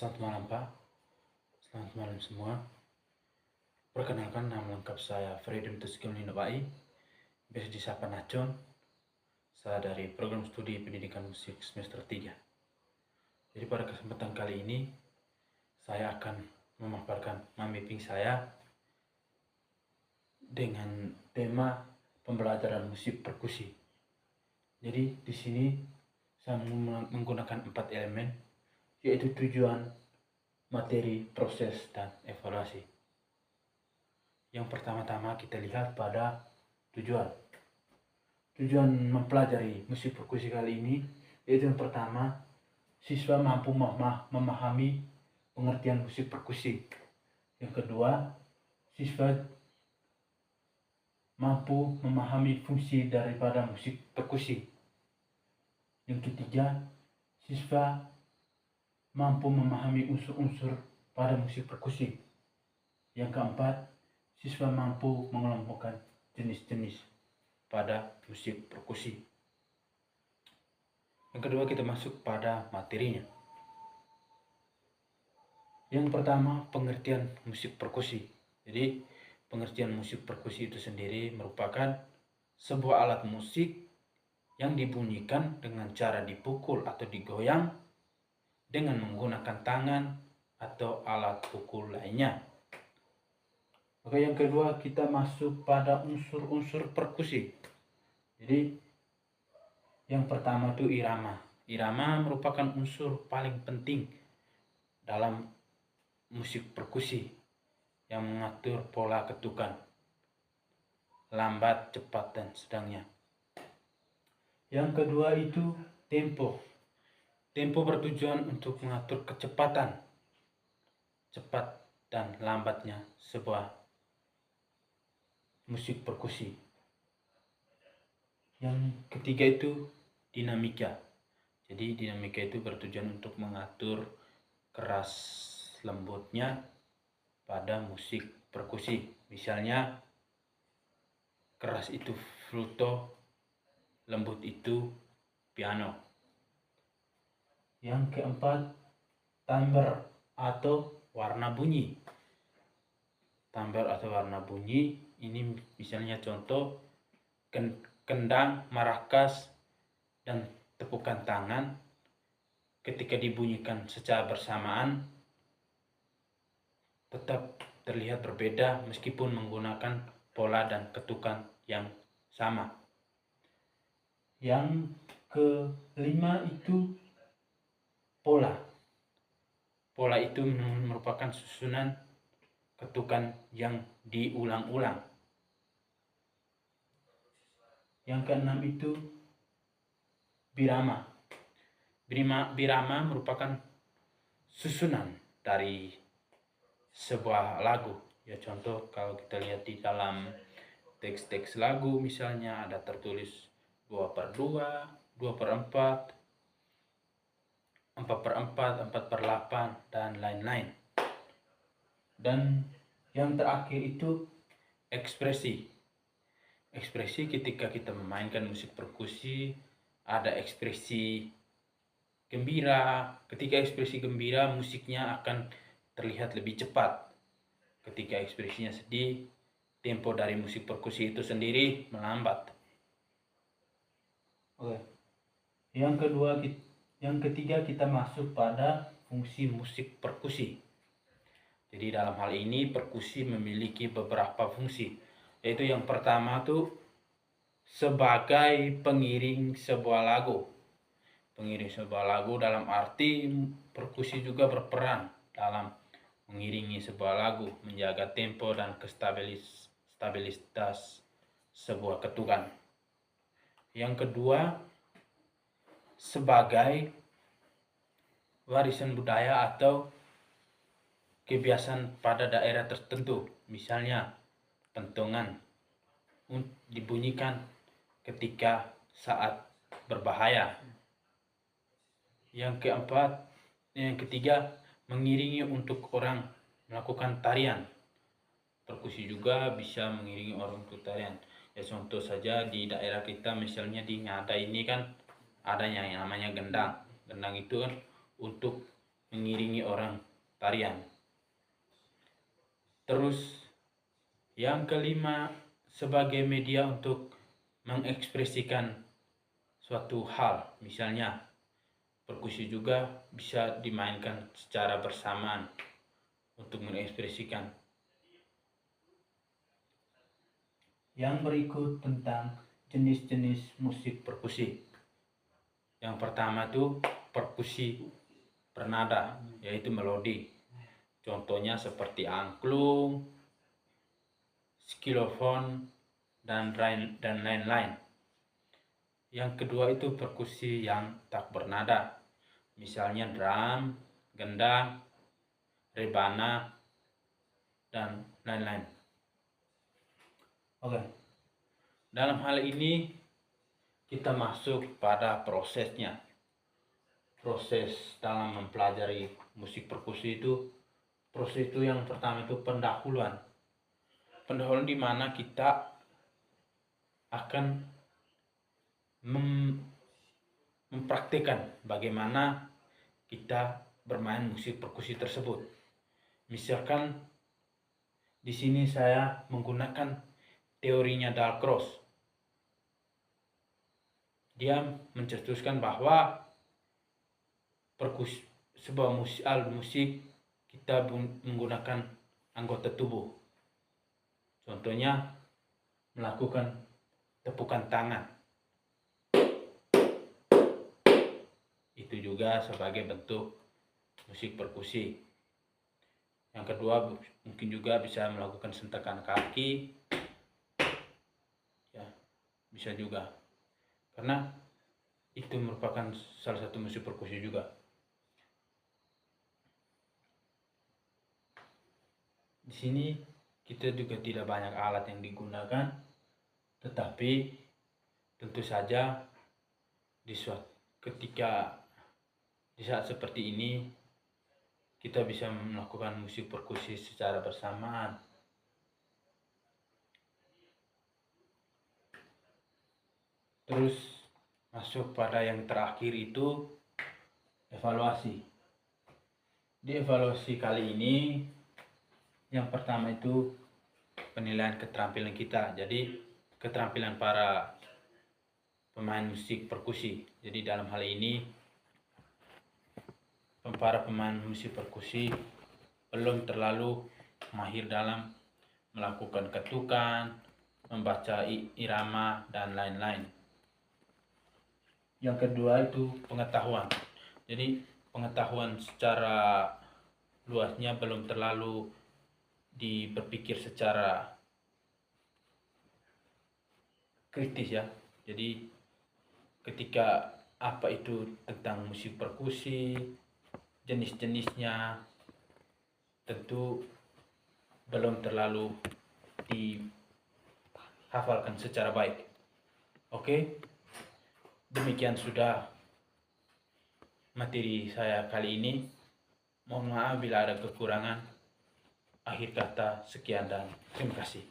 Selamat malam Pak, selamat malam semua. Perkenalkan, nama lengkap saya Freedom Tuskim Linobai, biasa disapa Nacon. Saya dari program studi pendidikan musik semester 3. Jadi pada kesempatan kali ini saya akan memaparkan mapping saya dengan tema pembelajaran musik perkusi. Jadi di sini saya menggunakan 4 elemen, yaitu tujuan, materi, proses, dan evaluasi. Yang pertama-tama kita lihat pada tujuan. Tujuan mempelajari musik perkusi kali ini yaitu yang pertama, siswa mampu memahami pengertian musik perkusi. Yang kedua, siswa mampu memahami fungsi daripada musik perkusi. Yang ketiga, siswa mampu memahami unsur-unsur pada musik perkusi. Yang keempat, siswa mampu mengelompokkan jenis-jenis pada musik perkusi. Yang kedua, kita masuk pada materinya. Yang pertama, pengertian musik perkusi. Jadi, pengertian musik perkusi itu sendiri merupakan sebuah alat musik yang dibunyikan dengan cara dipukul atau digoyang dengan menggunakan tangan atau alat pukul lainnya. Oke, yang kedua kita masuk pada unsur-unsur perkusi. Jadi yang pertama itu irama. Irama merupakan unsur paling penting dalam musik perkusi yang mengatur pola ketukan, lambat, cepat, dan sedangnya. Yang kedua itu tempo. Tempo bertujuan untuk mengatur kecepatan, cepat, dan lambatnya sebuah musik perkusi. Yang ketiga itu dinamika. Jadi dinamika itu bertujuan untuk mengatur keras lembutnya pada musik perkusi. Misalnya keras itu fluto, lembut itu piano. Yang keempat, timbre atau warna bunyi. Timbre atau warna bunyi ini misalnya contoh kendang, maracas, dan tepukan tangan ketika dibunyikan secara bersamaan tetap terlihat berbeda meskipun menggunakan pola dan ketukan yang sama. Yang kelima itu pola. Pola itu merupakan susunan ketukan yang diulang-ulang. Yang keenam itu birama. Birama merupakan susunan dari sebuah lagu. Ya contoh kalau kita lihat di dalam teks-teks lagu misalnya ada tertulis 2/2, 2/4, 4/4, 4/8, dan lain-lain. Dan yang terakhir itu ekspresi. Ekspresi ketika kita memainkan musik perkusi ada ekspresi gembira. Ketika ekspresi gembira, musiknya akan terlihat lebih cepat. Ketika ekspresinya sedih, tempo dari musik perkusi itu sendiri melambat. Oke. Yang ketiga kita masuk pada fungsi musik perkusi. Jadi dalam hal ini perkusi memiliki beberapa fungsi, yaitu yang pertama tuh sebagai pengiring sebuah lagu. Pengiring sebuah lagu dalam arti perkusi juga berperan dalam mengiringi sebuah lagu, menjaga tempo dan stabilitas sebuah ketukan. Yang kedua, sebagai warisan budaya atau kebiasaan pada daerah tertentu. Misalnya pentungan dibunyikan ketika saat berbahaya. Yang ketiga, mengiringi untuk orang melakukan tarian. Perkusi juga bisa mengiringi orang untuk tarian. Ya contoh saja di daerah kita misalnya di Ngada ini kan ada yang namanya gendang. Gendang itu kan untuk mengiringi orang tarian. Terus yang kelima, sebagai media untuk mengekspresikan suatu hal, misalnya perkusi juga bisa dimainkan secara bersamaan untuk mengekspresikan. Yang berikut tentang jenis-jenis musik perkusi. Yang pertama itu perkusi bernada, yaitu melodi. Contohnya seperti angklung, xilofon, dan lain-lain. Yang kedua itu perkusi yang tak bernada, misalnya drum, gendang, rebana, dan lain-lain. Oke, dalam hal ini kita masuk pada prosesnya. Proses dalam mempelajari musik perkusi itu, proses itu yang pertama itu pendahuluan. Pendahuluan di mana kita akan mempraktikkan bagaimana kita bermain musik perkusi tersebut. Misalkan di sini saya menggunakan teorinya Dalcroze. Dia mencetuskan bahwa sebuah alat musik kita menggunakan anggota tubuh. Contohnya melakukan tepukan tangan. Itu juga sebagai bentuk musik perkusi. Yang kedua, mungkin juga bisa melakukan sentakan kaki. Ya, bisa juga. Karena itu merupakan salah satu musik perkusi juga. Di sini kita juga tidak banyak alat yang digunakan, tetapi tentu saja di saat seperti ini kita bisa melakukan musik perkusi secara bersamaan. Terus masuk pada yang terakhir itu evaluasi. Di evaluasi kali ini yang pertama itu penilaian keterampilan kita. Jadi keterampilan para pemain musik perkusi. Jadi dalam hal ini para pemain musik perkusi belum terlalu mahir dalam melakukan ketukan, membaca irama, dan lain-lain. Yang kedua itu pengetahuan. Jadi pengetahuan secara luasnya belum terlalu berpikir secara kritis ya. Jadi ketika apa itu tentang musik perkusi, jenis-jenisnya tentu belum terlalu dihafalkan secara baik. Oke, demikian sudah materi saya kali ini. Mohon maaf bila ada kekurangan. Akhir kata, sekian dan terima kasih.